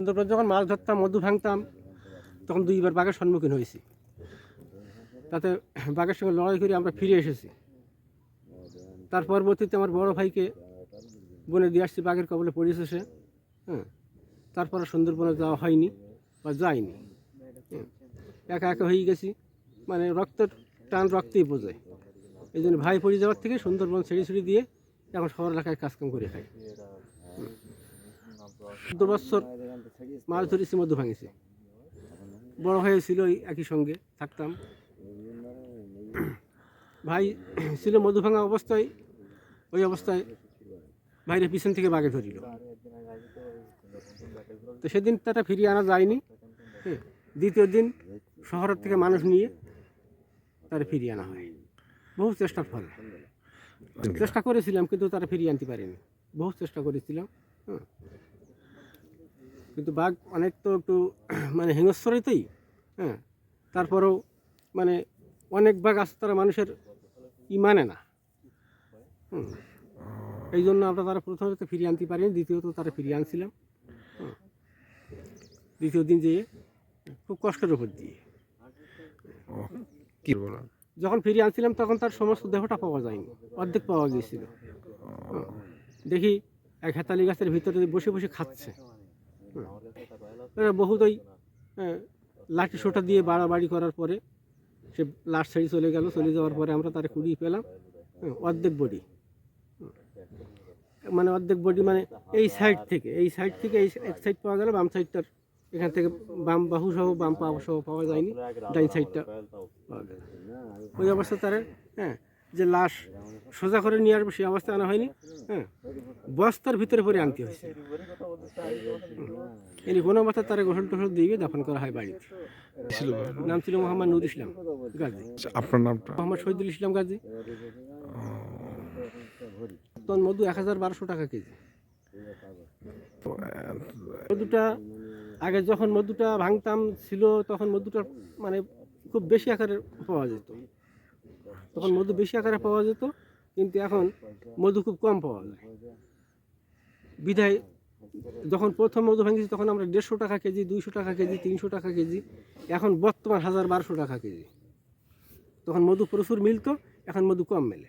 সুন্দরবন যখন মাছ ধরতাম, মধু ভাঙতাম, তখন দুইবার বাঘের সম্মুখীন হয়েছি। তাতে বাঘের সঙ্গে লড়াই করে আমরা ফিরে এসেছি। তার পরবর্তীতে আমার বড় ভাইকে বনে দিয়ে আসছি, বাঘের কবলে পড়েছে সে। হ্যাঁ, তারপরে সুন্দরবনে যাওয়া হয়নি বা যায়নি। একা একা হয়ে গেছি, মানে রক্তের টান রক্তেই বোঝায়। এই জন্য ভাই পড়ে যাওয়ার থেকে সুন্দরবন ছেড়ে দিয়ে এখন শহর এলাকায় কাজকাম করে খাই। 14 বছর মাছ ধরেছি, মধু ভাঙেছি। বড় হয়েছিল একই সঙ্গে থাকতাম। ভাই ছিল মধু ভাঙা অবস্থায়, ওই অবস্থায় ভাইয়ের পিছন থেকে বাঘে ধরিল। তো সেদিন তাটা ফিরিয়ে আনা যায়নি। দ্বিতীয় দিন শহরের থেকে মানুষ নিয়ে তারা ফিরিয়ে আনা হয়। বহু চেষ্টার ফল। চেষ্টা করেছিলাম কিন্তু তারা ফিরিয়ে আনতে পারেনি। বহু চেষ্টা করেছিলাম, কিন্তু বাঘ অনেক তো একটু মানে হিংস্রতাই। হ্যাঁ, তারপরেও মানে অনেক বাঘ আছে, তারা মানুষের মানে না। এই জন্য আমরা তারা প্রথমত ফিরিয়ে আনতে পারিনি, দ্বিতীয়ত তারা ফিরিয়ে আনছিলাম। দ্বিতীয় দিন যেয়ে খুব কষ্টের উপর দিয়ে কি বলা, যখন ফিরিয়ে আনছিলাম তখন তার সমস্ত দেহটা পাওয়া যায়নি, অর্ধেক পাওয়া গিয়েছিল। দেখি এক হেতালি গাছের ভিতরে বসে বসে খাচ্ছে। বহুত ওই লাঠি সোটা দিয়ে বাড়াবাড়ি করার পরে সে লাশ ছেড়ে চলে গেল। চলে যাওয়ার পরে আমরা তার কুড়িয়ে পেলাম, অর্ধেক বডি। মানে অর্ধেক বডি মানে এই সাইড থেকে এই এক সাইড পাওয়া গেল, বাম সাইডটার এখান থেকে বাম বাহু সহ বাম পা সহ পাওয়া যায়নি, ডাইন সাইডটা পাওয়া গেল। ওই অবস্থা তার যে লাশ সোজা করে নিয়ে আসবো সেই অবস্থা আনা হয়নি। বস্তার ভিতরে পরে আনতে হয়েছে। এনি কোনো অবস্থা তারা গোসল টোসল দিয়ে দাফন করা হয় বাড়িতে। নাম ছিল মোহাম্মদ নুর ইসলাম গাজী। আপনার নামটা? মোহাম্মদ শহীদুল ইসলাম গাজী। তখন মধু ১,১২০০ টাকা কেজি। মধুটা আগে যখন মধুটা ভাঙতাম ছিল, তখন মধুটা মানে খুব বেশি আকারে পাওয়া যেত। তখন মধু বেশি আকারে পাওয়া যেত, কিন্তু এখন মধু খুব কম পাওয়া যায়। বিধায় যখন প্রথম মধু ভাঙিয়েছি তখন আমরা 150 টাকা কেজি, 200 টাকা কেজি, 300 টাকা কেজি। এখন বর্তমান 1,000-1,200 টাকা কেজি। তখন মধু প্রচুর মিলতো, এখন মধু কম মেলে।